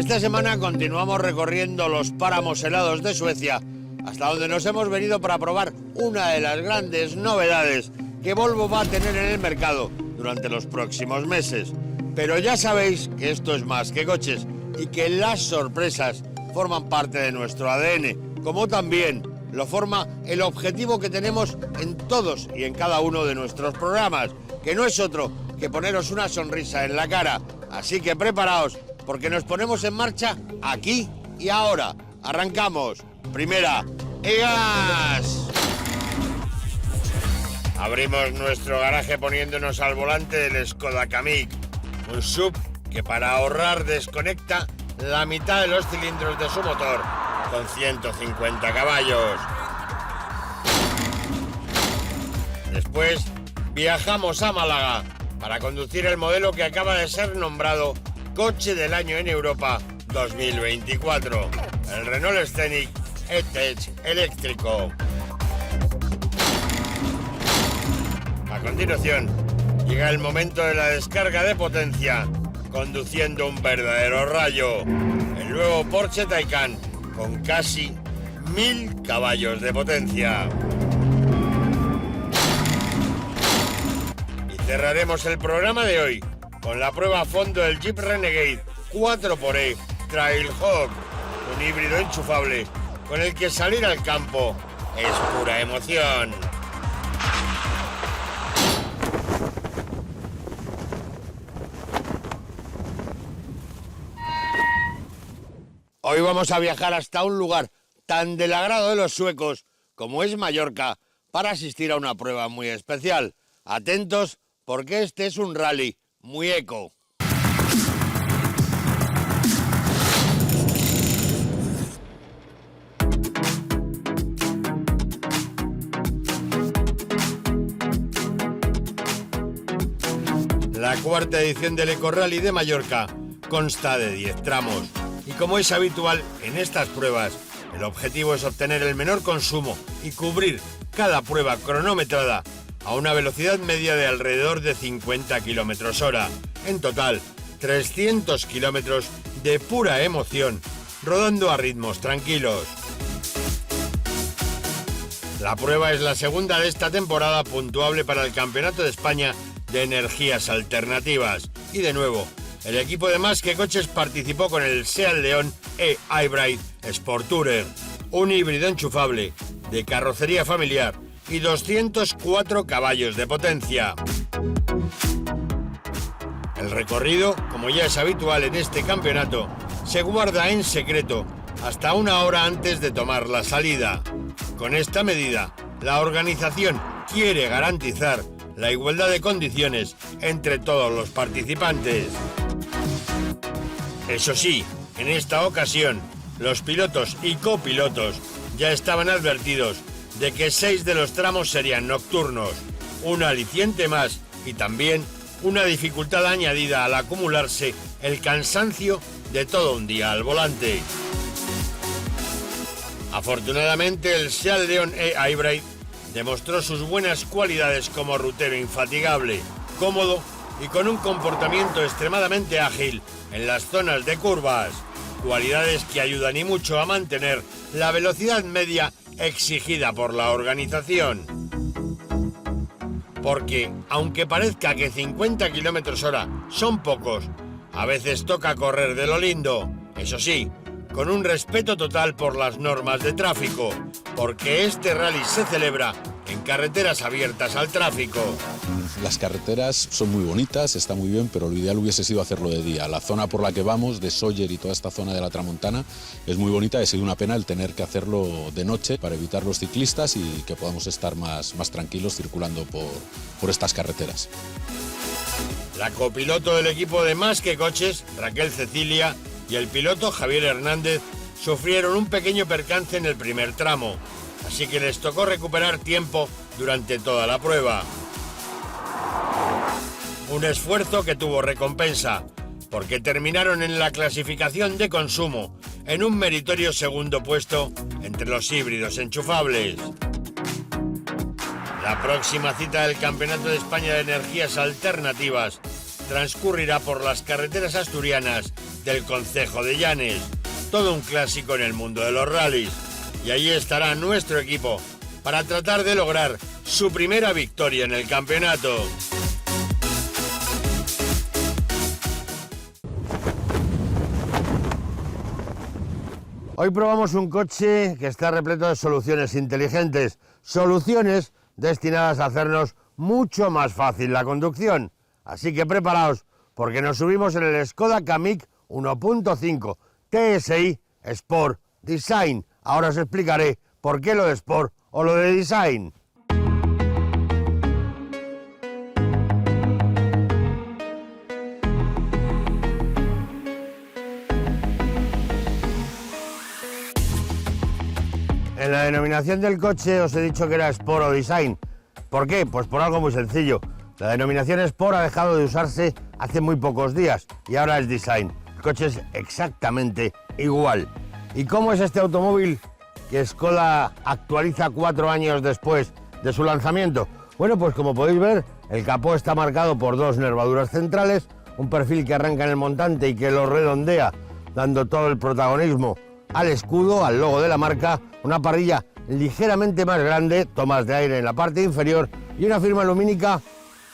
Esta semana continuamos recorriendo los páramos helados de Suecia, hasta donde nos hemos venido para probar una de las grandes novedades que Volvo va a tener en el mercado durante los próximos meses. Pero ya sabéis que esto es más que coches y que las sorpresas forman parte de nuestro ADN, como también lo forma el objetivo que tenemos en todos y en cada uno de nuestros programas, que no es otro que poneros una sonrisa en la cara. Así que preparaos, porque nos ponemos en marcha aquí y ahora. Arrancamos. Primera, ¡gas! Abrimos nuestro garaje poniéndonos al volante del Skoda Kamiq, un SUV que para ahorrar desconecta la mitad de los cilindros de su motor, con 150 caballos. Después viajamos a Málaga para conducir el modelo que acaba de ser nombrado Coche del Año en Europa 2024, el Renault Scenic E-Tech eléctrico. A continuación, llega el momento de la descarga de potencia, conduciendo un verdadero rayo, el nuevo Porsche Taycan, con casi 1000 caballos de potencia. Y cerraremos el programa de hoy con la prueba a fondo del Jeep Renegade 4xe Trailhawk, un híbrido enchufable con el que salir al campo es pura emoción. Hoy vamos a viajar hasta un lugar tan del agrado de los suecos como es Mallorca para asistir a una prueba muy especial. Atentos, porque este es un rally muy eco. La cuarta edición del Eco Rally de Mallorca consta de 10 tramos. Y como es habitual en estas pruebas, el objetivo es obtener el menor consumo y cubrir cada prueba cronometrada a una velocidad media de alrededor de 50 km/h. En total, 300 kilómetros de pura emoción, rodando a ritmos tranquilos. La prueba es la segunda de esta temporada puntuable para el Campeonato de España de Energías Alternativas. Y de nuevo, el equipo de Más que Coches participó con el Seat León e-Hybrid Sport Tourer, un híbrido enchufable de carrocería familiar y 204 caballos de potencia. El recorrido, como ya es habitual en este campeonato, se guarda en secreto hasta una hora antes de tomar la salida. Con esta medida, la organización quiere garantizar la igualdad de condiciones entre todos los participantes. Eso sí, en esta ocasión, los pilotos y copilotos ya estaban advertidos de que 6 de los tramos serían nocturnos, un aliciente más y también una dificultad añadida al acumularse el cansancio de todo un día al volante. Afortunadamente, el Seat León e-Hybrid demostró sus buenas cualidades como rutero infatigable, cómodo y con un comportamiento extremadamente ágil en las zonas de curvas, cualidades que ayudan y mucho a mantener la velocidad media exigida por la organización. Porque, aunque parezca que 50 km/h son pocos, a veces toca correr de lo lindo, eso sí, con un respeto total por las normas de tráfico, porque este rally se celebra en carreteras abiertas al tráfico. Las carreteras son muy bonitas, está muy bien, pero lo ideal hubiese sido hacerlo de día. La zona por la que vamos, de Sóller y toda esta zona de la Tramontana, es muy bonita y ha sido una pena el tener que hacerlo de noche para evitar los ciclistas y que podamos estar más tranquilos circulando por estas carreteras. La copiloto del equipo de Más que Coches, Raquel Cecilia, y el piloto Javier Hernández sufrieron un pequeño percance en el primer tramo, así que les tocó recuperar tiempo durante toda la prueba. Un esfuerzo que tuvo recompensa, porque terminaron en la clasificación de consumo, en un meritorio segundo puesto entre los híbridos enchufables. La próxima cita del Campeonato de España de Energías Alternativas transcurrirá por las carreteras asturianas del concejo de Llanes, todo un clásico en el mundo de los rallies. Y allí estará nuestro equipo para tratar de lograr su primera victoria en el campeonato. Hoy probamos un coche que está repleto de soluciones inteligentes, soluciones destinadas a hacernos mucho más fácil la conducción. Así que preparaos, porque nos subimos en el Skoda Kamiq 1.5 TSI Sport Design. Ahora os explicaré por qué lo de Sport o lo de Design. En la denominación del coche os he dicho que era Sport o Design. ¿Por qué? Pues por algo muy sencillo. La denominación Sport ha dejado de usarse hace muy pocos días y ahora es Design. El coche es exactamente igual. ¿Y cómo es este automóvil que Skoda actualiza 4 años después de su lanzamiento? Bueno, pues como podéis ver, el capó está marcado por 2 nervaduras centrales, un perfil que arranca en el montante y que lo redondea, dando todo el protagonismo al escudo, al logo de la marca, una parrilla ligeramente más grande, tomas de aire en la parte inferior y una firma lumínica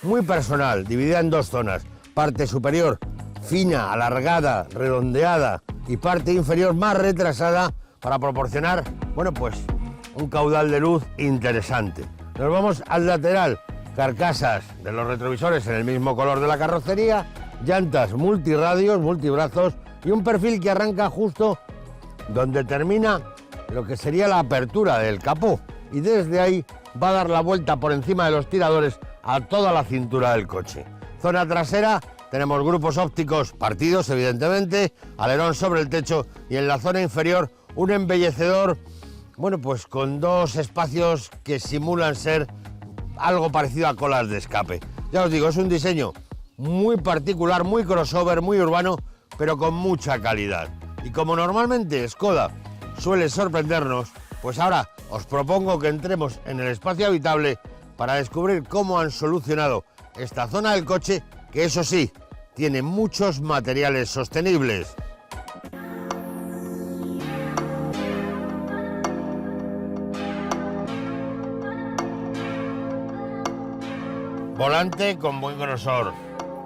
muy personal, dividida en 2 zonas, parte superior fina, alargada, redondeada y parte inferior más retrasada para proporcionar, bueno, pues un caudal de luz interesante. Nos vamos al lateral, carcasas de los retrovisores en el mismo color de la carrocería, llantas multirradios, multibrazos y un perfil que arranca justo donde termina lo que sería la apertura del capó y desde ahí va a dar la vuelta por encima de los tiradores a toda la cintura del coche. Zona trasera, tenemos grupos ópticos partidos evidentemente, alerón sobre el techo y en la zona inferior un embellecedor, bueno, pues con 2 espacios que simulan ser algo parecido a colas de escape. Ya os digo, es un diseño muy particular, muy crossover, muy urbano, pero con mucha calidad. Y como normalmente Skoda suele sorprendernos, pues ahora os propongo que entremos en el espacio habitable para descubrir cómo han solucionado esta zona del coche, que eso sí, tiene muchos materiales sostenibles. Volante con buen grosor,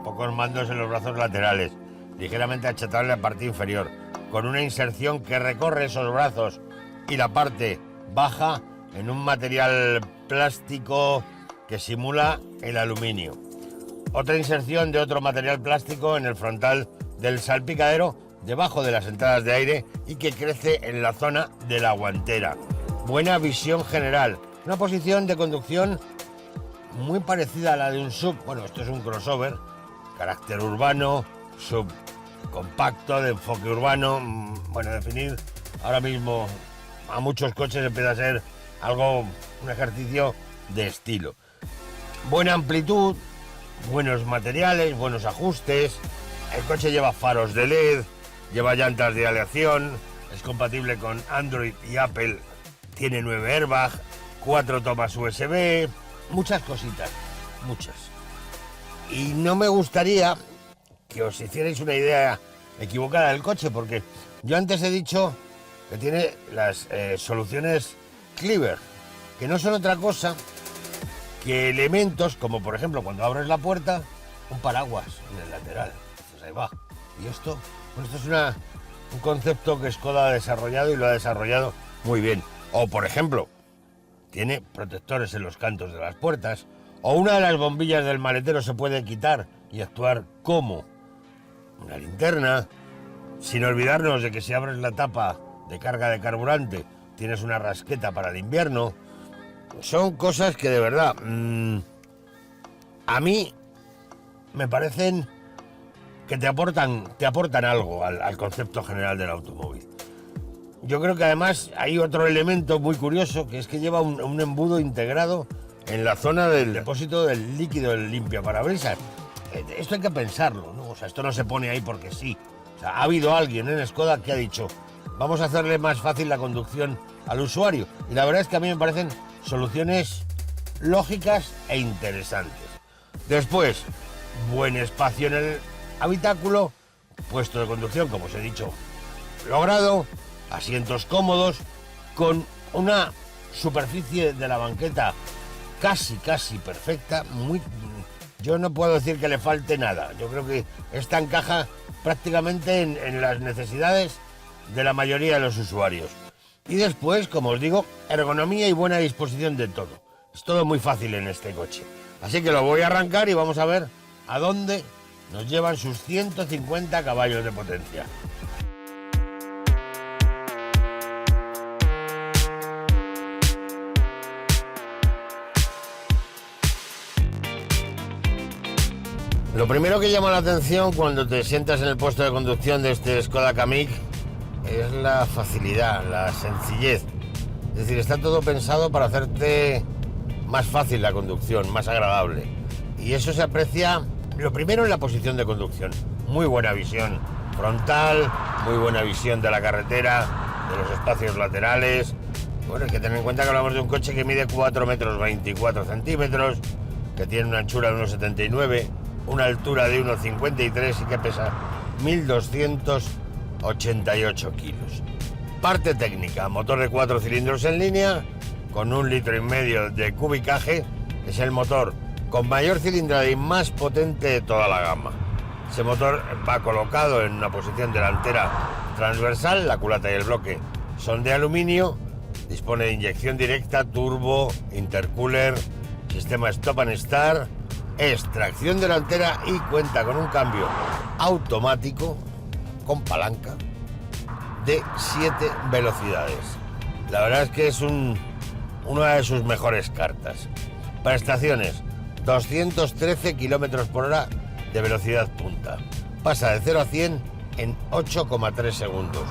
pocos mandos en los brazos laterales, ligeramente achatado en la parte inferior, con una inserción que recorre esos brazos y la parte baja en un material plástico que simula el aluminio. Otra inserción de otro material plástico en el frontal del salpicadero, debajo de las entradas de aire y que crece en la zona de la guantera. Buena visión general, una posición de conducción muy parecida a la de un SUV. Bueno, esto es un crossover, carácter urbano, SUV compacto, de enfoque urbano. Bueno, definir ahora mismo a muchos coches empieza a ser algo, un ejercicio de estilo. Buena amplitud, buenos materiales, buenos ajustes. El coche lleva faros de LED, lleva llantas de aleación, es compatible con Android y Apple, tiene 9 airbags, 4 tomas USB, muchas cositas, muchas. Y no me gustaría que os hicierais una idea equivocada del coche, porque yo antes he dicho que tiene las soluciones Clever, que no son otra cosa que elementos como, por ejemplo, cuando abres la puerta, un paraguas en el lateral. Pues ahí va. Y esto, pues esto es un concepto que Skoda ha desarrollado y lo ha desarrollado muy bien. O, por ejemplo, tiene protectores en los cantos de las puertas, o una de las bombillas del maletero se puede quitar y actuar como una linterna, sin olvidarnos de que si abres la tapa de carga de carburante tienes una rasqueta para el invierno. Son cosas que de verdad a mí me parecen que te aportan algo al concepto general del automóvil. Yo creo que además hay otro elemento muy curioso, que es que lleva un embudo integrado en la zona del depósito del líquido del limpiaparabrisas. Esto hay que pensarlo, ¿no? O sea, esto no se pone ahí porque sí. O sea, ha habido alguien en Skoda que ha dicho, vamos a hacerle más fácil la conducción al usuario. Y la verdad es que a mí me parecen soluciones lógicas e interesantes. Después, buen espacio en el habitáculo, puesto de conducción, como os he dicho, logrado, asientos cómodos, con una superficie de la banqueta casi perfecta, yo no puedo decir que le falte nada. Yo creo que esta encaja prácticamente en las necesidades de la mayoría de los usuarios. Y después, como os digo, ergonomía y buena disposición de todo. Es todo muy fácil en este coche. Así que lo voy a arrancar y vamos a ver a dónde nos llevan sus 150 caballos de potencia. Lo primero que llama la atención cuando te sientas en el puesto de conducción de este Skoda Kamiq es la facilidad, la sencillez. Es decir, está todo pensado para hacerte más fácil la conducción, más agradable. Y eso se aprecia, lo primero, en la posición de conducción. Muy buena visión frontal, muy buena visión de la carretera, de los espacios laterales. Bueno, hay que tener en cuenta que hablamos de un coche que mide 4 metros 24 centímetros, que tiene una anchura de 1,79, una altura de 1,53 y que pesa 1.288 kilos. Parte técnica: motor de 4 cilindros en línea, con 1,5 litros de cubicaje. Es el motor con mayor cilindrada y más potente de toda la gama. Ese motor va colocado en una posición delantera transversal, la culata y el bloque son de aluminio, dispone de inyección directa, turbo, intercooler, sistema stop and start, es tracción delantera y cuenta con un cambio automático con palanca de 7 velocidades. La verdad es que es una de sus mejores cartas. Prestaciones: 213 kilómetros por hora de velocidad punta. Pasa de 0 a 100 en 8,3 segundos.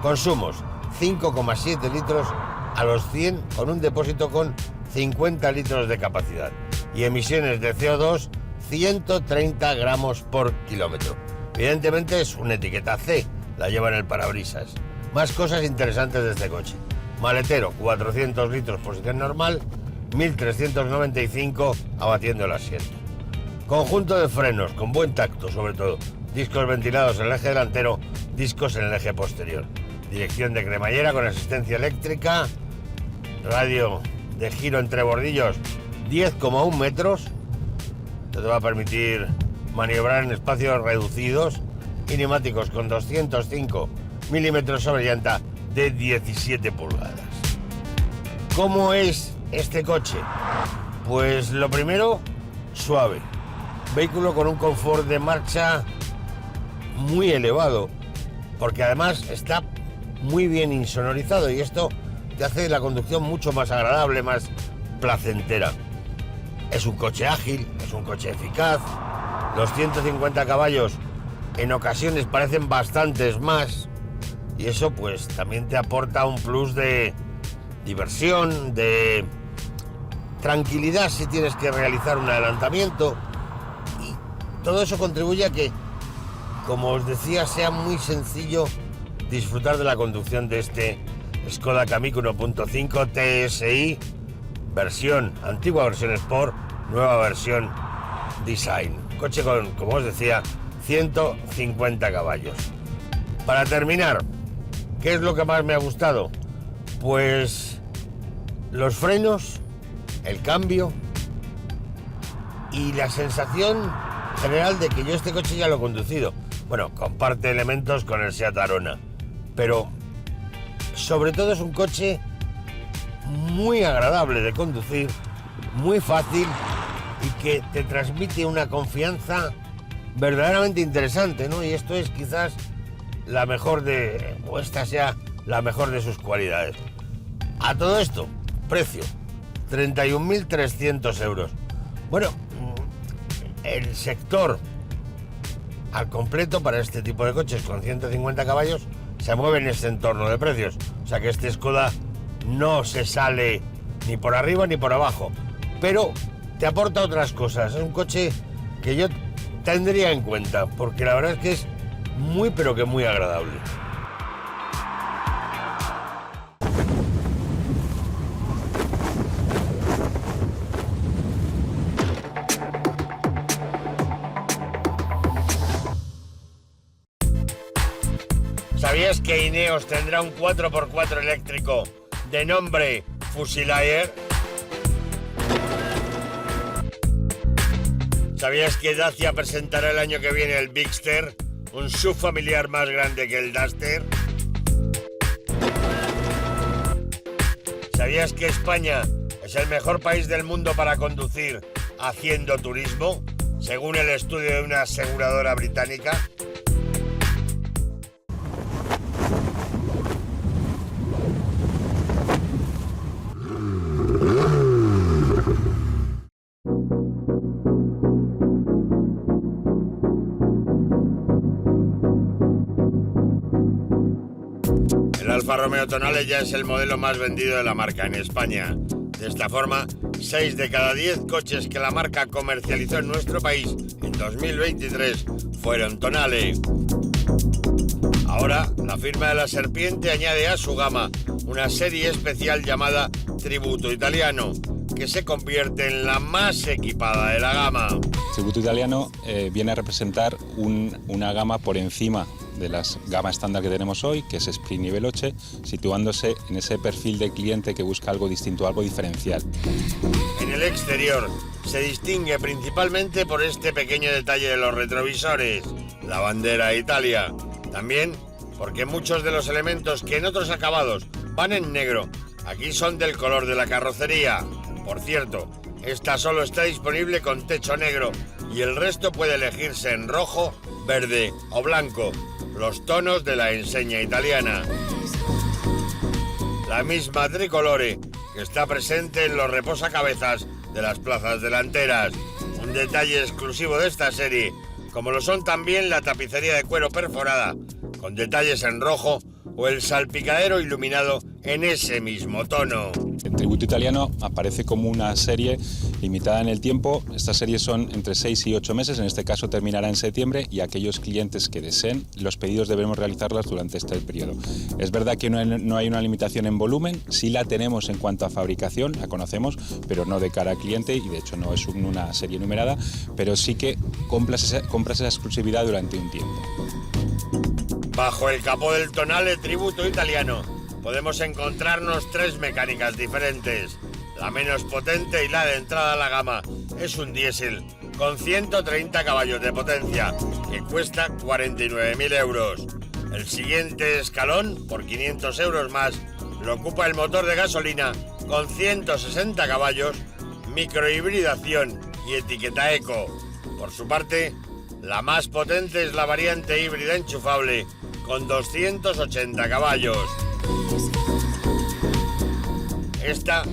Consumos: 5,7 litros a los 100 con un depósito con 50 litros de capacidad. Y emisiones de CO2, 130 gramos por kilómetro. Evidentemente es una etiqueta C, la lleva en el parabrisas. Más cosas interesantes de este coche: maletero, 400 litros posición normal, 1.395 abatiendo el asiento. Conjunto de frenos con buen tacto, sobre todo. Discos ventilados en el eje delantero, discos en el eje posterior. Dirección de cremallera con asistencia eléctrica. Radio de giro entre bordillos 10,1 metros. Esto te va a permitir maniobrar en espacios reducidos. Y neumáticos con 205 milímetros sobre llanta de 17 pulgadas. ¿Cómo es este coche? Pues lo primero, suave. Vehículo con un confort de marcha muy elevado, porque además está muy bien insonorizado y esto te hace la conducción mucho más agradable, más placentera. Es un coche ágil, es un coche eficaz. Los 150 caballos en ocasiones parecen bastantes más, y eso pues también te aporta un plus de diversión, de tranquilidad si tienes que realizar un adelantamiento, y todo eso contribuye a que, como os decía, sea muy sencillo disfrutar de la conducción de este Skoda Kamiq 1.5 TSI, antigua versión Sport, nueva versión Design. Coche con, como os decía, 150 caballos. Para terminar, ¿qué es lo que más me ha gustado? Pues los frenos, el cambio y la sensación general de que yo este coche ya lo he conducido. Bueno, comparte elementos con el Seat Arona, pero sobre todo es un coche muy agradable de conducir, muy fácil y que te transmite una confianza verdaderamente interesante, ¿no? Y esto es quizás la mejor o esta sea la mejor de sus cualidades. A todo esto, precio, 31.300 euros. Bueno, el sector al completo para este tipo de coches con 150 caballos se mueve en ese entorno de precios. O sea que este Skoda no se sale ni por arriba ni por abajo, pero te aporta otras cosas. Es un coche que yo tendría en cuenta, porque la verdad es que es muy pero que muy agradable. ¿Sabías que Ineos tendrá un 4x4 eléctrico de nombre Fusilier? ¿Sabías que Dacia presentará el año que viene el Bigster, un SUV familiar más grande que el Duster? ¿Sabías que España es el mejor país del mundo para conducir haciendo turismo, según el estudio de una aseguradora británica? El Alfa Romeo Tonale ya es el modelo más vendido de la marca en España. De esta forma, 6 de cada 10 coches que la marca comercializó en nuestro país en 2023 fueron Tonale. Ahora, la firma de la Serpiente añade a su gama una serie especial llamada Tributo Italiano, que se convierte en la más equipada de la gama. Tributo Italiano viene a representar una gama por encima de las gamas estándar que tenemos hoy, que es Sprint y Veloce, situándose en ese perfil de cliente que busca algo distinto, algo diferencial. En el exterior se distingue principalmente por este pequeño detalle de los retrovisores, la bandera Italia. También porque muchos de los elementos que en otros acabados van en negro, aquí son del color de la carrocería. Por cierto, esta solo está disponible con techo negro y el resto puede elegirse en rojo, verde o blanco, los tonos de la enseña italiana. La misma tricolore que está presente en los reposacabezas de las plazas delanteras, un detalle exclusivo de esta serie, como lo son también la tapicería de cuero perforada, con detalles en rojo, o el salpicadero iluminado en ese mismo tono. El Tributo Italiano aparece como una serie limitada en el tiempo. Estas series son entre 6 y 8 meses, en este caso terminará en septiembre, y aquellos clientes que deseen, los pedidos debemos realizarlas durante este periodo. Es verdad que no hay una limitación en volumen, sí la tenemos en cuanto a fabricación, la conocemos, pero no de cara al cliente, y de hecho no es una serie numerada, pero sí que compras esa exclusividad durante un tiempo. Bajo el capó del Tonale Tributo Italiano podemos encontrarnos 3 mecánicas diferentes. La menos potente y la de entrada a la gama es un diésel con 130 caballos de potencia que cuesta 49.000 euros. El siguiente escalón, por 500 euros más, lo ocupa el motor de gasolina con 160 caballos, microhibridación y etiqueta eco. Por su parte, la más potente es la variante híbrida enchufable con 280 caballos. Esta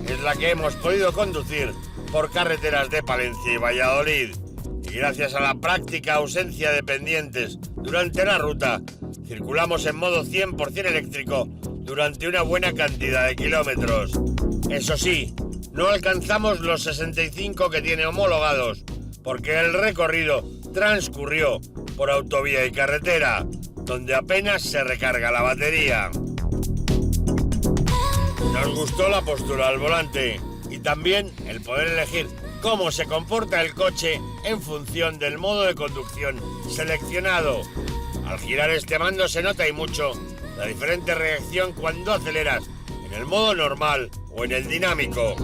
es la que hemos podido conducir por carreteras de Palencia y Valladolid. Y gracias a la práctica ausencia de pendientes durante la ruta, circulamos en modo 100% eléctrico durante una buena cantidad de kilómetros. Eso sí, no alcanzamos los 65 que tiene homologados, porque el recorrido transcurrió por autovía y carretera, donde apenas se recarga la batería. Nos gustó la postura al volante y también el poder elegir cómo se comporta el coche en función del modo de conducción seleccionado. Al girar este mando se nota y mucho la diferente reacción cuando aceleras en el modo normal o en el dinámico.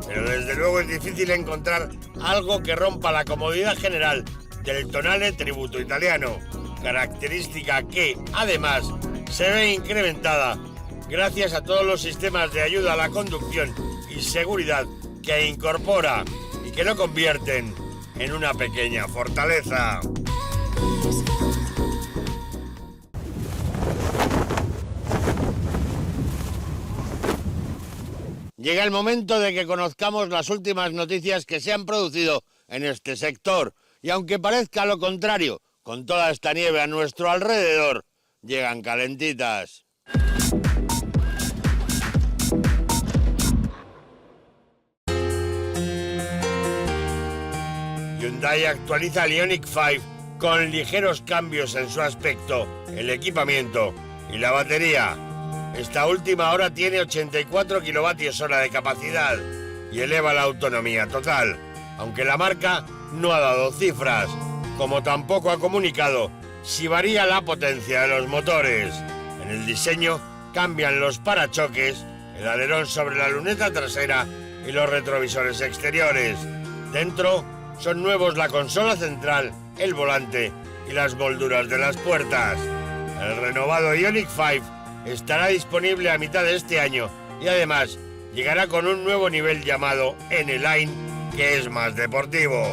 Pero desde luego es difícil encontrar algo que rompa la comodidad general del Tonale Tributo Italiano, característica que, además, se ve incrementada gracias a todos los sistemas de ayuda a la conducción y seguridad que incorpora y que lo convierten en una pequeña fortaleza. Llega el momento de que conozcamos las últimas noticias que se han producido en este sector. Y aunque parezca lo contrario, con toda esta nieve a nuestro alrededor, llegan calentitas. Hyundai actualiza el Ioniq 5 con ligeros cambios en su aspecto, el equipamiento y la batería. Esta última ahora tiene 84 kWh de capacidad y eleva la autonomía total, aunque la marca no ha dado cifras, como tampoco ha comunicado si varía la potencia de los motores. En el diseño cambian los parachoques, el alerón sobre la luneta trasera y los retrovisores exteriores. Dentro son nuevos la consola central, el volante y las molduras de las puertas. El renovado Ioniq 5 estará disponible a mitad de este año y además llegará con un nuevo nivel llamado N-Line, que es más deportivo.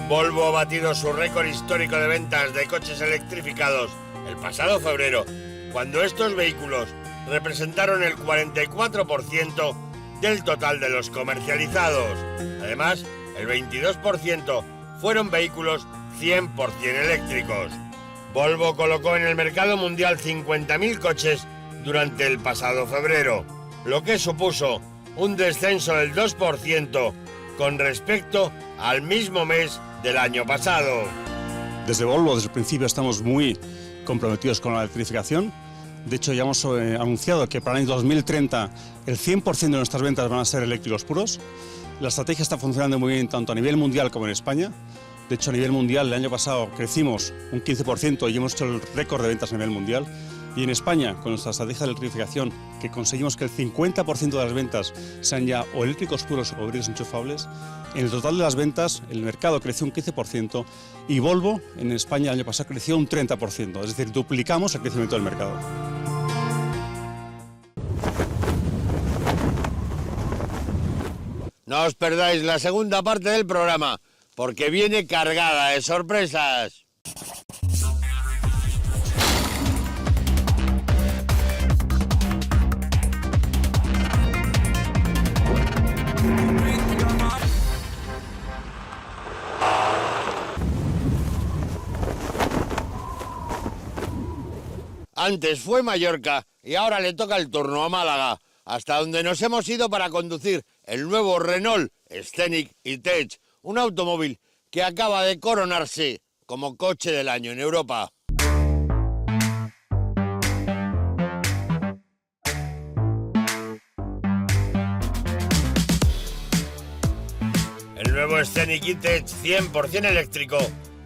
Volvo ha batido su récord histórico de ventas de coches electrificados el pasado febrero, cuando estos vehículos representaron el 44% del total de los comercializados. Además, el 22% fueron vehículos 100% eléctricos. Volvo colocó en el mercado mundial 50.000 coches durante el pasado febrero, lo que supuso un descenso del 2% con respecto al mismo mes del año pasado. Desde Volvo, desde el principio, estamos muy comprometidos con la electrificación. De hecho, ya hemos anunciado que para el año 2030 el 100% de nuestras ventas van a ser eléctricos puros. La estrategia está funcionando muy bien tanto a nivel mundial como en España. De hecho, a nivel mundial, el año pasado crecimos un 15% y hemos hecho el récord de ventas a nivel mundial. Y en España, con nuestra estrategia de electrificación, que conseguimos que el 50% de las ventas sean ya o eléctricos puros o híbridos enchufables, en el total de las ventas el mercado creció un 15% y Volvo en España el año pasado creció un 30%, es decir, duplicamos el crecimiento del mercado. No os perdáis la segunda parte del programa, porque viene cargada de sorpresas. Antes fue Mallorca y ahora le toca el turno a Málaga, hasta donde nos hemos ido para conducir el nuevo Renault Scenic E-Tech, un automóvil que acaba de coronarse como coche del año en Europa. El nuevo Scenic E-Tech 100% eléctrico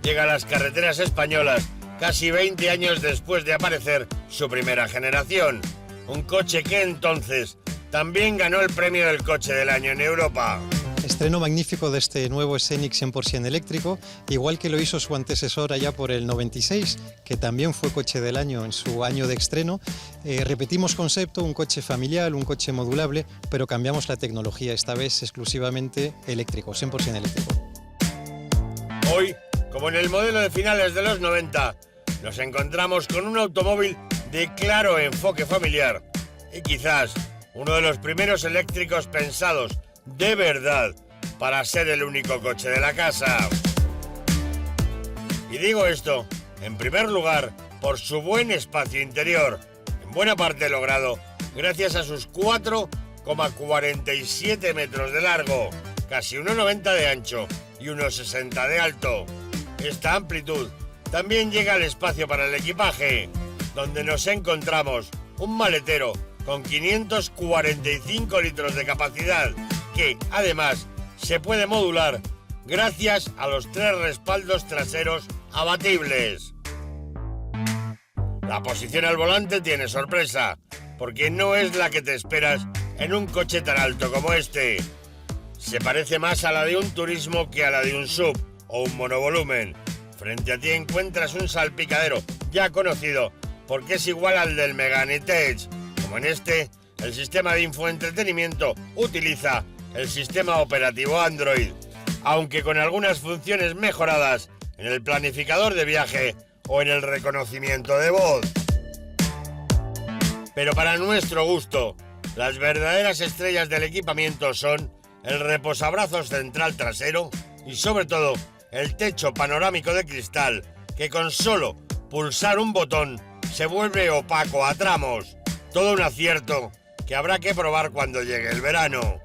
llega a las carreteras españolas casi 20 años después de aparecer su primera generación. Un coche que entonces también ganó el premio del coche del año en Europa. Estreno magnífico de este nuevo Scenic 100% eléctrico, igual que lo hizo su antecesor allá por el 96, que también fue coche del año en su año de estreno. Repetimos concepto, un coche familiar, un coche modulable, pero cambiamos la tecnología, esta vez exclusivamente eléctrico, 100% eléctrico. Hoy, como en el modelo de finales de los 90, nos encontramos con un automóvil de claro enfoque familiar y quizás uno de los primeros eléctricos pensados de verdad para ser el único coche de la casa. Y digo esto, en primer lugar, por su buen espacio interior, en buena parte logrado gracias a sus 4,47 metros de largo, casi 1,90 de ancho y 1,60 de alto. Esta amplitud también llega al espacio para el equipaje, donde nos encontramos un maletero con 545 litros de capacidad, que además se puede modular gracias a los 3 respaldos traseros abatibles. La posición al volante tiene sorpresa, porque no es la que te esperas en un coche tan alto como este. Se parece más a la de un turismo que a la de un SUV o un monovolumen. Frente a ti encuentras un salpicadero ya conocido porque es igual al del Megane E-Tech. Como en este, el sistema de infoentretenimiento utiliza el sistema operativo Android, aunque con algunas funciones mejoradas en el planificador de viaje o en el reconocimiento de voz. Pero para nuestro gusto, las verdaderas estrellas del equipamiento son el reposabrazos central trasero y sobre todo el techo panorámico de cristal, que con solo pulsar un botón se vuelve opaco a tramos. Todo un acierto que habrá que probar cuando llegue el verano.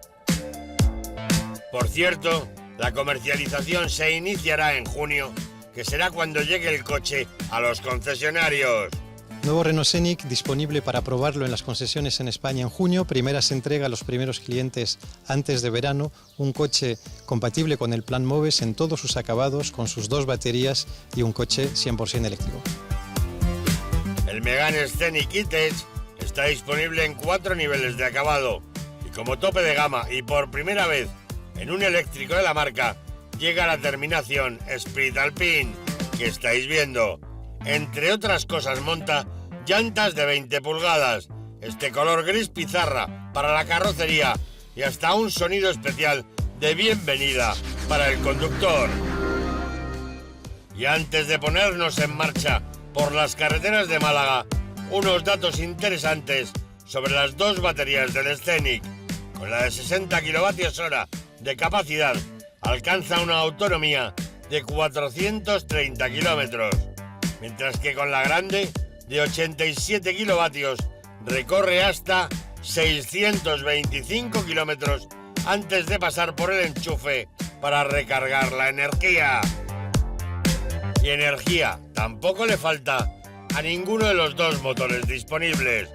Por cierto, la comercialización se iniciará en junio, que será cuando llegue el coche a los concesionarios. Nuevo Renault Scenic disponible para probarlo en las concesiones en España en junio. Primera se entrega a los primeros clientes antes de verano. Un coche compatible con el plan MOVES en todos sus acabados, con sus 2 baterías y un coche 100% eléctrico. El Megane Scenic E-Tech está disponible en 4 niveles de acabado y como tope de gama y por primera vez en un eléctrico de la marca llega la terminación Spirit Alpine que estáis viendo. Entre otras cosas monta llantas de 20 pulgadas, este color gris pizarra para la carrocería y hasta un sonido especial de bienvenida para el conductor. Y antes de ponernos en marcha por las carreteras de Málaga, unos datos interesantes sobre las 2 baterías del Scenic. Con la de 60 kWh de capacidad, alcanza una autonomía de 430 kilómetros, mientras que con la grande, de 87 kilovatios, recorre hasta 625 kilómetros antes de pasar por el enchufe para recargar la energía. Y energía tampoco le falta a ninguno de los 2 motores disponibles,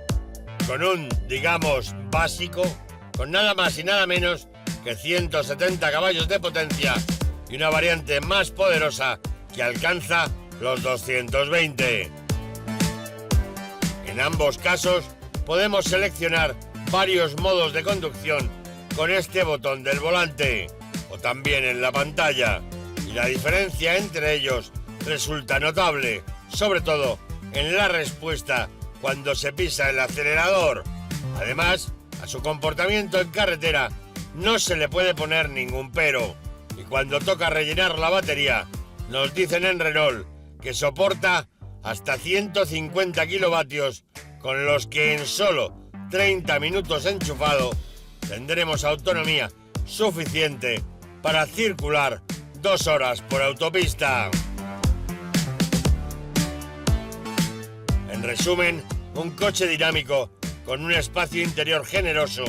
con un, digamos, básico, con nada más y nada menos que 170 caballos de potencia y una variante más poderosa que alcanza los 220. En ambos casos podemos seleccionar varios modos de conducción con este botón del volante o también en la pantalla, y la diferencia entre ellos resulta notable, sobre todo en la respuesta cuando se pisa el acelerador. Además, a su comportamiento en carretera no se le puede poner ningún pero, y cuando toca rellenar la batería, nos dicen en Renault que soporta hasta 150 kilovatios, con los que en solo 30 minutos enchufado tendremos autonomía suficiente para circular 2 horas por autopista. En resumen, un coche dinámico con un espacio interior generoso,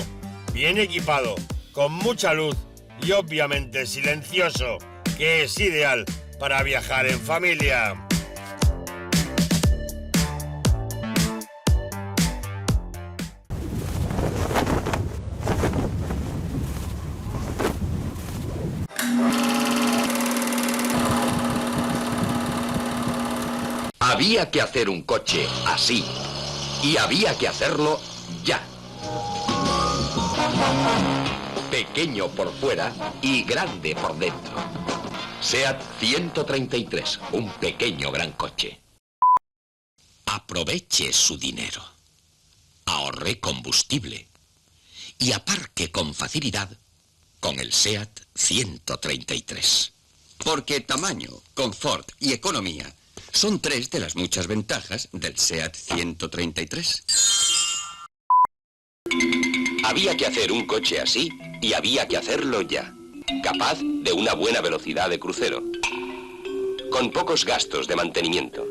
bien equipado, con mucha luz y obviamente silencioso, que es ideal para viajar en familia. Había que hacer un coche así, y había que hacerlo ya. Pequeño por fuera y grande por dentro. SEAT 133, un pequeño gran coche. Aproveche su dinero. Ahorre combustible. Y aparque con facilidad con el SEAT 133. Porque tamaño, confort y economía son 3 de las muchas ventajas del SEAT 133. Había que hacer un coche así y había que hacerlo ya. Capaz de una buena velocidad de crucero. Con pocos gastos de mantenimiento.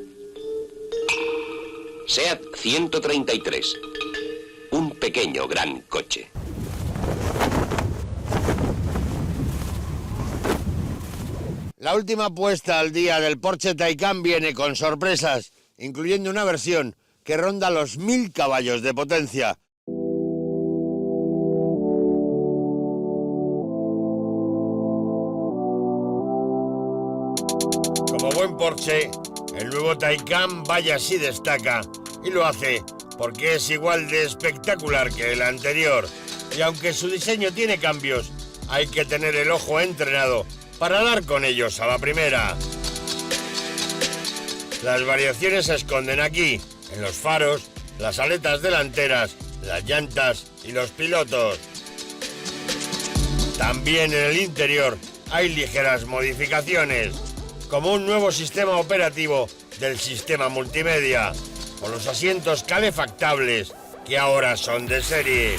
SEAT 133. Un pequeño gran coche. La última puesta al día del Porsche Taycan viene con sorpresas, incluyendo una versión que ronda los 1000 caballos de potencia. Como buen Porsche, el nuevo Taycan vaya si destaca, y lo hace porque es igual de espectacular que el anterior. Y aunque su diseño tiene cambios, hay que tener el ojo entrenado para dar con ellos a la primera. Las variaciones se esconden aquí, en los faros, las aletas delanteras, las llantas y los pilotos. También en el interior hay ligeras modificaciones, como un nuevo sistema operativo del sistema multimedia, con los asientos calefactables que ahora son de serie.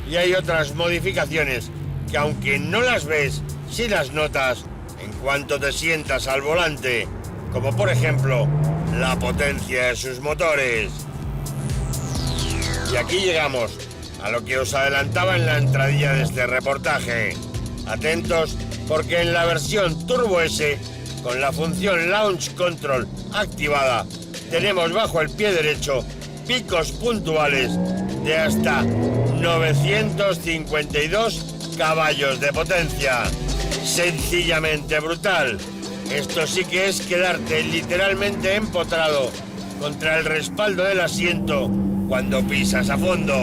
Y hay otras modificaciones que aunque no las ves, sí las notas en cuanto te sientas al volante, como por ejemplo la potencia de sus motores. Y aquí llegamos a lo que os adelantaba en la entradilla de este reportaje. Atentos, porque en la versión Turbo S, con la función Launch Control activada, tenemos bajo el pie derecho picos puntuales de hasta 952 caballos de potencia. Sencillamente brutal. Esto sí que es quedarte literalmente empotrado contra el respaldo del asiento cuando pisas a fondo.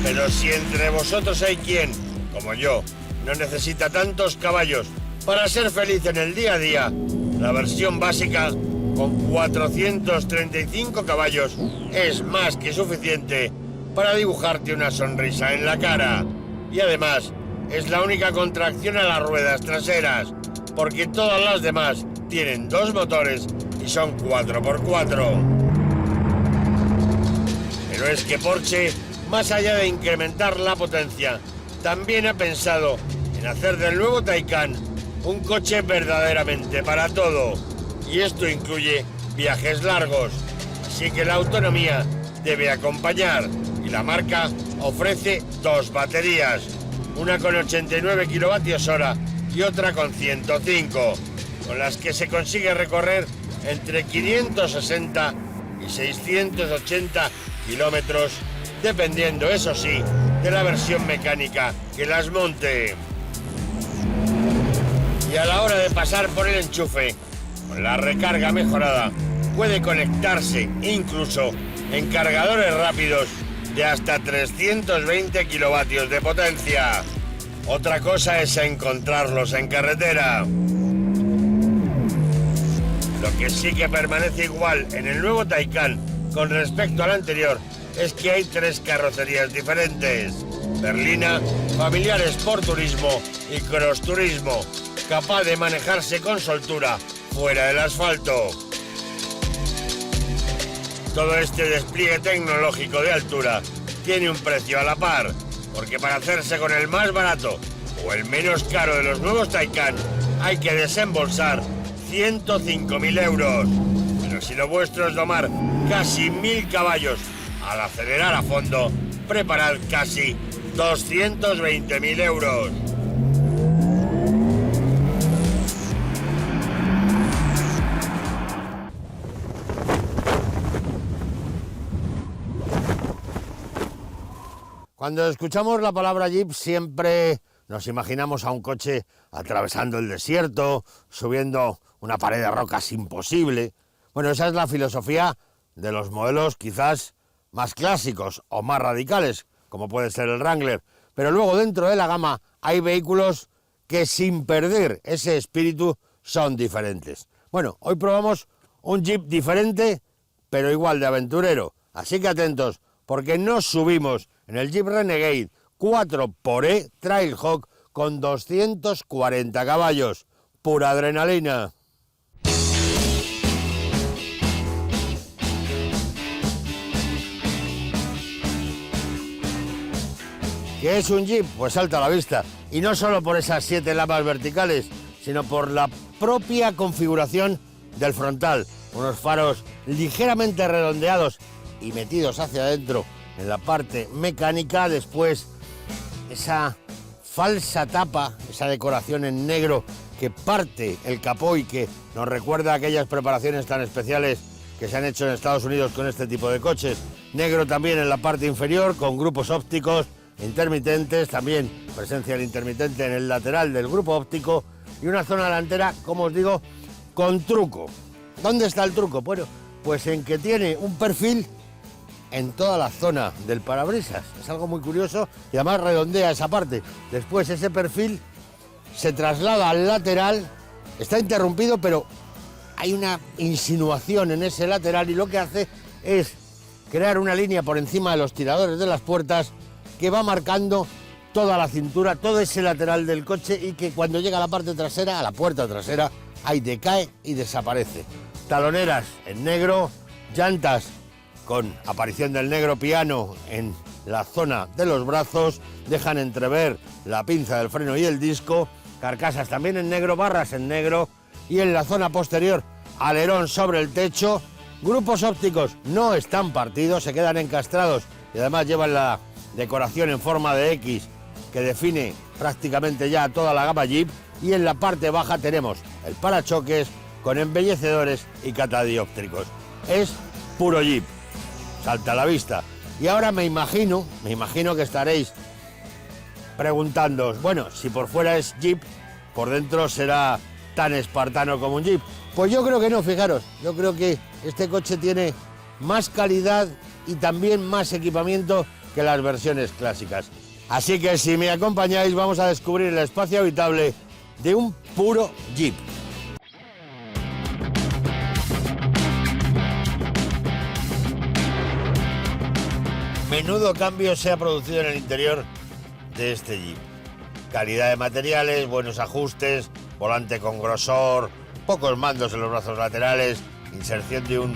Pero si entre vosotros hay quien, como yo, no necesita tantos caballos para ser feliz en el día a día, la versión básica con 435 caballos es más que suficiente para dibujarte una sonrisa en la cara. Y además, es la única contracción a las ruedas traseras, porque todas las demás tienen 2 motores y son 4x4. Pero es que Porsche, más allá de incrementar la potencia, también ha pensado en hacer del nuevo Taycan un coche verdaderamente para todo. Y esto incluye viajes largos, así que la autonomía debe acompañar, y la marca ofrece 2 baterías, una con 89 kWh y otra con 105, con las que se consigue recorrer entre 560 y 680 kilómetros, dependiendo, eso sí, de la versión mecánica que las monte. Y a la hora de pasar por el enchufe, con la recarga mejorada, puede conectarse incluso en cargadores rápidos de hasta 320 kilovatios de potencia. Otra cosa es encontrarlos en carretera. Lo que sí que permanece igual en el nuevo Taycan con respecto al anterior es que hay 3 carrocerías diferentes: berlina, familiar Sport Turismo y Cross Turismo, capaz de manejarse con soltura fuera del asfalto. Todo este despliegue tecnológico de altura tiene un precio a la par, porque para hacerse con el más barato o el menos caro de los nuevos Taycan hay que desembolsar 105.000 euros. Pero si lo vuestro es domar casi 1.000 caballos al acelerar a fondo, preparad casi 220.000 euros. Cuando escuchamos la palabra Jeep siempre nos imaginamos a un coche atravesando el desierto, subiendo una pared de rocas imposible. Bueno, esa es la filosofía de los modelos quizás más clásicos o más radicales, como puede ser el Wrangler. Pero luego dentro de la gama hay vehículos que sin perder ese espíritu son diferentes. Bueno, hoy probamos un Jeep diferente, pero igual de aventurero. Así que atentos, porque nos subimos en el Jeep Renegade 4xe Trailhawk con 240 caballos. Pura adrenalina. ¿Qué es un Jeep? Pues salta a la vista. Y no solo por esas 7 lamas verticales, sino por la propia configuración del frontal. Unos faros ligeramente redondeados y metidos hacia adentro en la parte mecánica. Después esa falsa tapa, esa decoración en negro que parte el capó y que nos recuerda a aquellas preparaciones tan especiales que se han hecho en Estados Unidos con este tipo de coches. Negro también en la parte inferior, con grupos ópticos intermitentes, también presencia del intermitente en el lateral del grupo óptico, y una zona delantera, como os digo, con truco. ¿Dónde está el truco? Bueno, pues en que tiene un perfil en toda la zona del parabrisas. Es algo muy curioso y además redondea esa parte. Después ese perfil se traslada al lateral, está interrumpido, pero hay una insinuación en ese lateral y lo que hace es crear una línea por encima de los tiradores de las puertas que va marcando toda la cintura, todo ese lateral del coche, y que cuando llega a la parte trasera, a la puerta trasera, ahí decae y desaparece. Taloneras en negro, llantas con aparición del negro piano en la zona de los brazos, dejan entrever la pinza del freno y el disco, carcasas también en negro, barras en negro, y en la zona posterior, alerón sobre el techo. Grupos ópticos no están partidos, se quedan encastrados y además llevan la decoración en forma de X que define prácticamente ya toda la gama Jeep. Y en la parte baja tenemos el parachoques con embellecedores y catadióptricos. Es puro Jeep, salta a la vista. Y ahora me imagino que estaréis preguntándoos, bueno, si por fuera es Jeep, por dentro será tan espartano como un Jeep. Pues yo creo que no, fijaros, yo creo que este coche tiene más calidad y también más equipamiento que las versiones clásicas. Así que si me acompañáis vamos a descubrir el espacio habitable de un puro Jeep. Menudo cambio se ha producido en el interior de este Jeep. Calidad de materiales, buenos ajustes, volante con grosor, pocos mandos en los brazos laterales, inserción de un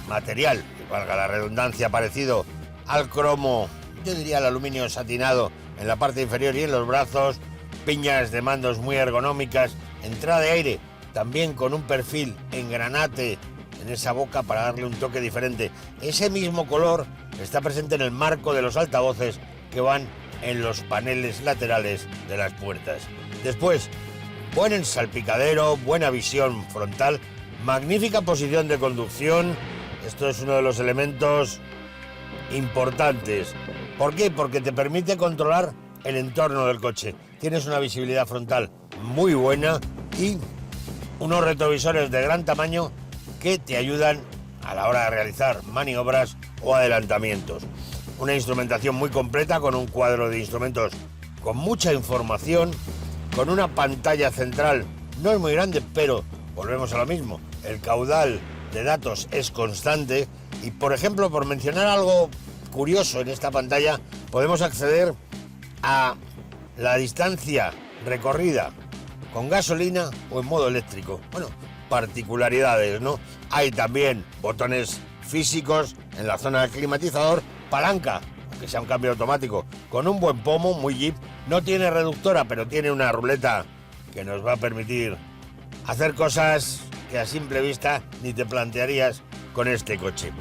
material, que valga la redundancia, parecido al cromo, yo diría al aluminio satinado en la parte inferior y en los brazos, piñas de mandos muy ergonómicas, entrada de aire también con un perfil en granate en esa boca para darle un toque diferente. Ese mismo color está presente en el marco de los altavoces que van en los paneles laterales de las puertas. Después, buen salpicadero, buena visión frontal, magnífica posición de conducción. Esto es uno de los elementos importantes. ¿Por qué? Porque te permite controlar el entorno del coche. Tienes una visibilidad frontal muy buena y unos retrovisores de gran tamaño que te ayudan a la hora de realizar maniobras o adelantamientos. Una instrumentación muy completa con un cuadro de instrumentos con mucha información, con una pantalla central, no es muy grande, pero volvemos a lo mismo, el caudal de datos es constante y, por ejemplo, por mencionar algo curioso en esta pantalla, podemos acceder a la distancia recorrida con gasolina o en modo eléctrico. Bueno, particularidades, ¿no? Hay también botones físicos en la zona del climatizador, palanca, aunque sea un cambio automático, con un buen pomo, muy Jeep. No tiene reductora, pero tiene una ruleta que nos va a permitir hacer cosas que a simple vista ni te plantearías con este coche.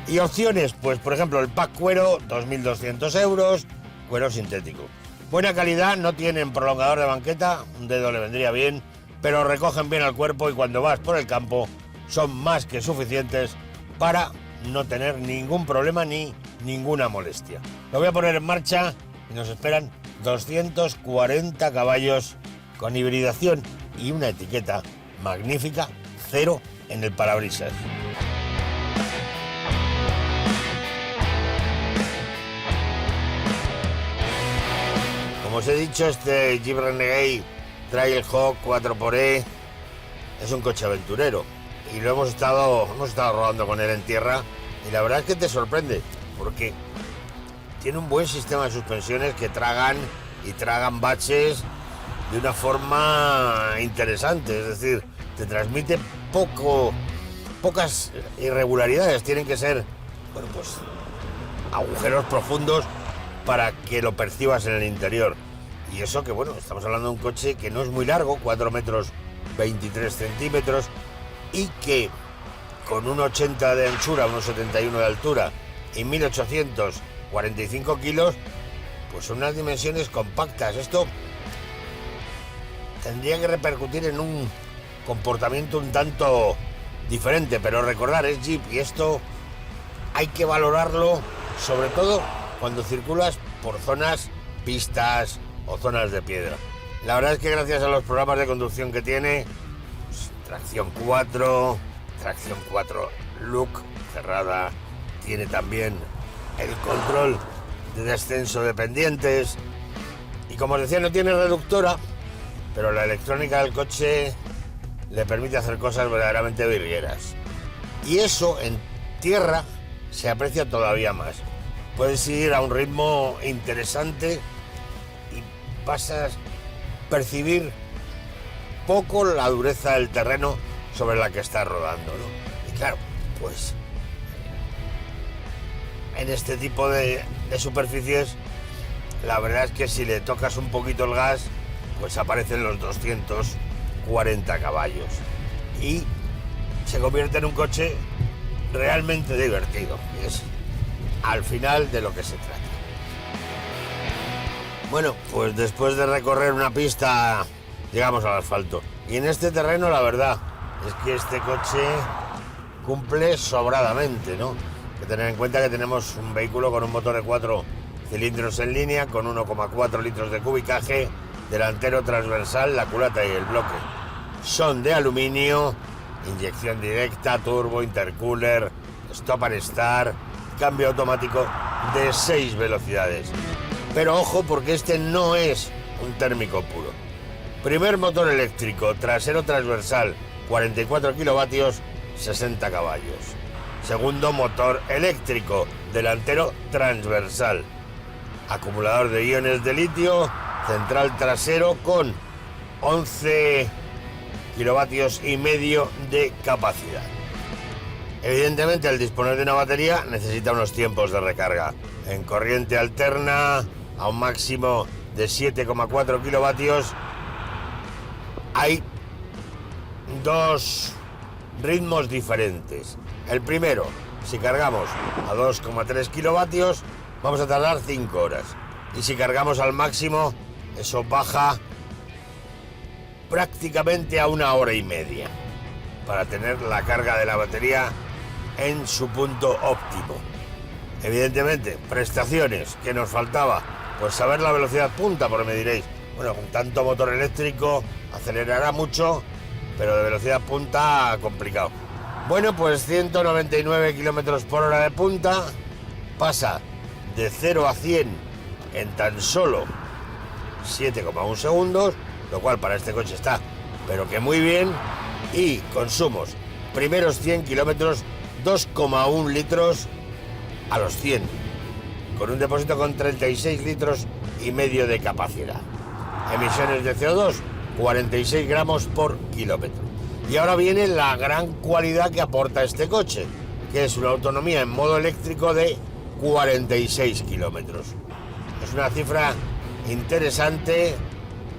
Y opciones, pues por ejemplo el pack cuero, 2.200 euros, cuero sintético. Buena calidad, no tienen prolongador de banqueta, un dedo le vendría bien, pero recogen bien al cuerpo y cuando vas por el campo son más que suficientes para no tener ningún problema ni ninguna molestia. Lo voy a poner en marcha y nos esperan 240 caballos con hibridación y una etiqueta magnífica, 0 en el parabrisas. Como os he dicho, este Jeep Renegade Trailhawk 4xe es un coche aventurero y lo hemos estado rodando con él en tierra y la verdad es que te sorprende porque tiene un buen sistema de suspensiones que tragan baches de una forma interesante, es decir, te transmite pocas irregularidades, tienen que ser, bueno, pues agujeros profundos para que lo percibas en el interior. Y eso que, bueno, estamos hablando de un coche que no es muy largo, 4 metros 23 centímetros, y que con un 80 de anchura, unos 71 de altura y 1.845 kilos, pues son unas dimensiones compactas. Esto tendría que repercutir en un comportamiento un tanto diferente, pero recordar, es Jeep y esto hay que valorarlo, sobre todo cuando circulas por zonas, pistas o zonas de piedra. La verdad es que gracias a los programas de conducción que tiene, pues, tracción 4 look cerrada, tiene también el control de descenso de pendientes y, como os decía, no tiene reductora, pero la electrónica del coche le permite hacer cosas verdaderamente virgueras. Y eso en tierra se aprecia todavía más. Puedes ir a un ritmo interesante y vas a percibir poco la dureza del terreno sobre la que estás rodando, ¿no? Y claro, pues en este tipo de superficies, la verdad es que si le tocas un poquito el gas, pues aparecen los 240 caballos y se convierte en un coche realmente divertido, que es al final de lo que se trata. Bueno, pues después de recorrer una pista, llegamos al asfalto. Y en este terreno, la verdad, es que este coche cumple sobradamente, ¿no? Hay que tener en cuenta que tenemos un vehículo con un motor de 4 cilindros en línea, con 1,4 litros de cubicaje, delantero transversal, la culata y el bloque son de aluminio, inyección directa, turbo, intercooler, stop and start, cambio automático de 6 velocidades. Pero ojo, porque este no es un térmico puro. Primer motor eléctrico, trasero transversal, 44 kilovatios, 60 caballos. Segundo motor eléctrico, delantero transversal, acumulador de iones de litio, central trasero con 11 kilovatios y medio de capacidad. Evidentemente, al disponer de una batería necesita unos tiempos de recarga. En corriente alterna, a un máximo de 7,4 kilovatios, hay dos ritmos diferentes. El primero, si cargamos a 2,3 kilovatios, vamos a tardar 5 horas. Y si cargamos al máximo, eso baja prácticamente a 1 hora y media para tener la carga de la batería en su punto óptimo. Evidentemente, prestaciones que nos faltaba, pues saber la velocidad punta, porque me diréis, bueno, con tanto motor eléctrico acelerará mucho, pero de velocidad punta complicado. Bueno, pues 199 kilómetros por hora de punta, pasa de 0 a 100 en tan solo 7,1 segundos, lo cual para este coche está, pero que muy bien. Y consumos, primeros 100 kilómetros, 2,1 litros a los 100, con un depósito con 36 litros y medio de capacidad. Emisiones de CO2, 46 gramos por kilómetro. Y ahora viene la gran cualidad que aporta este coche, que es una autonomía en modo eléctrico de 46 kilómetros. Es una cifra interesante,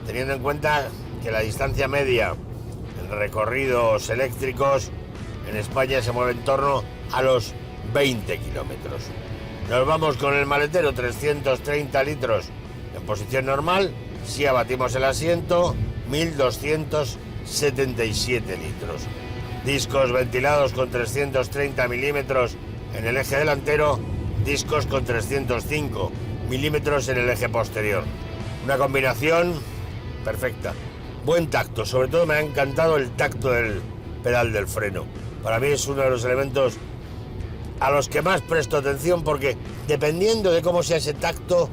teniendo en cuenta que la distancia media en recorridos eléctricos en España se mueve en torno a los 20 kilómetros. Nos vamos con el maletero, 330 litros en posición normal. Si abatimos el asiento, 1.277 litros. Discos ventilados con 330 milímetros en el eje delantero, discos con 305 milímetros en el eje posterior. Una combinación perfecta. Buen tacto, sobre todo me ha encantado el tacto del pedal del freno. Para mí es uno de los elementos a los que más presto atención, porque dependiendo de cómo sea ese tacto,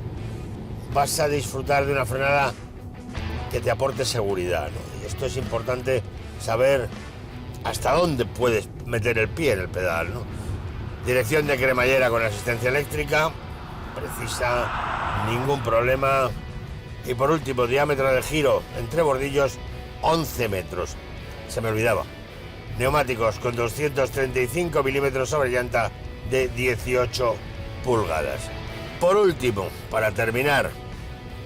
vas a disfrutar de una frenada que te aporte seguridad, ¿no? Y esto es importante, saber hasta dónde puedes meter el pie en el pedal, ¿no? Dirección de cremallera con asistencia eléctrica, precisa, ningún problema. Y por último, diámetro de giro entre bordillos, 11 metros. Se me olvidaba. Neumáticos con 235 milímetros sobre llanta de 18 pulgadas. Por último, para terminar,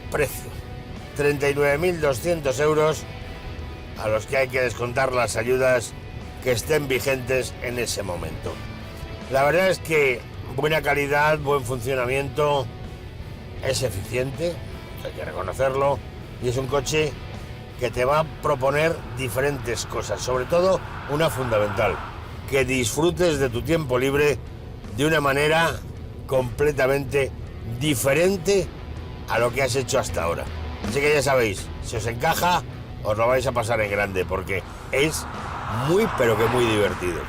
precio. 39.200 euros, a los que hay que descontar las ayudas que estén vigentes en ese momento. La verdad es que buena calidad, buen funcionamiento, es eficiente, hay que reconocerlo, y es un coche que te va a proponer diferentes cosas, sobre todo una fundamental, que disfrutes de tu tiempo libre de una manera completamente diferente a lo que has hecho hasta ahora. Así que ya sabéis, si os encaja, os lo vais a pasar en grande, porque es muy, pero que muy divertido.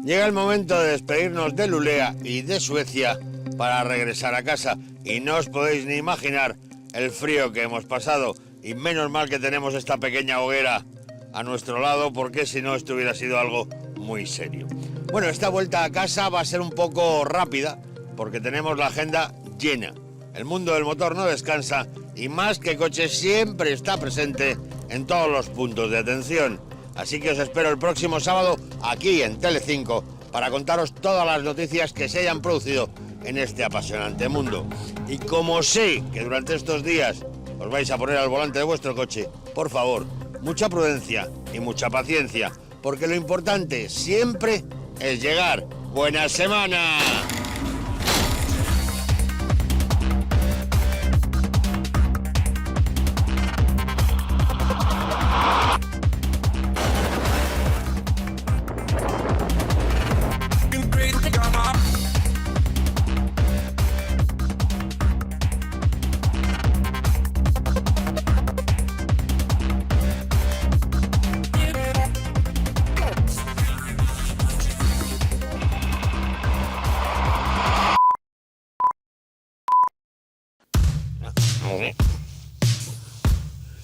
Llega el momento de despedirnos de Lulea y de Suecia para regresar a casa. Y no os podéis ni imaginar el frío que hemos pasado. Y menos mal que tenemos esta pequeña hoguera a nuestro lado, porque si no, esto hubiera sido algo muy serio. Bueno, esta vuelta a casa va a ser un poco rápida, porque tenemos la agenda llena. El mundo del motor no descansa, y Más que Coches siempre está presente en todos los puntos de atención. Así que os espero el próximo sábado aquí en Telecinco para contaros todas las noticias que se hayan producido en este apasionante mundo. Y como sé que durante estos días os vais a poner al volante de vuestro coche, por favor, mucha prudencia y mucha paciencia, porque lo importante siempre es llegar. ¡Buena semana!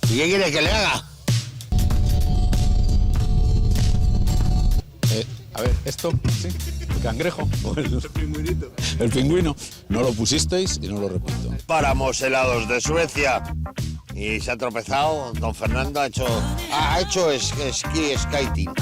¿Y qué quiere que le haga? A ver, esto, sí, el cangrejo o el pingüinito. El pingüino. No lo pusisteis y no lo repito. Páramos helados de Suecia. Y se ha tropezado, don Fernando ha hecho esquí skating.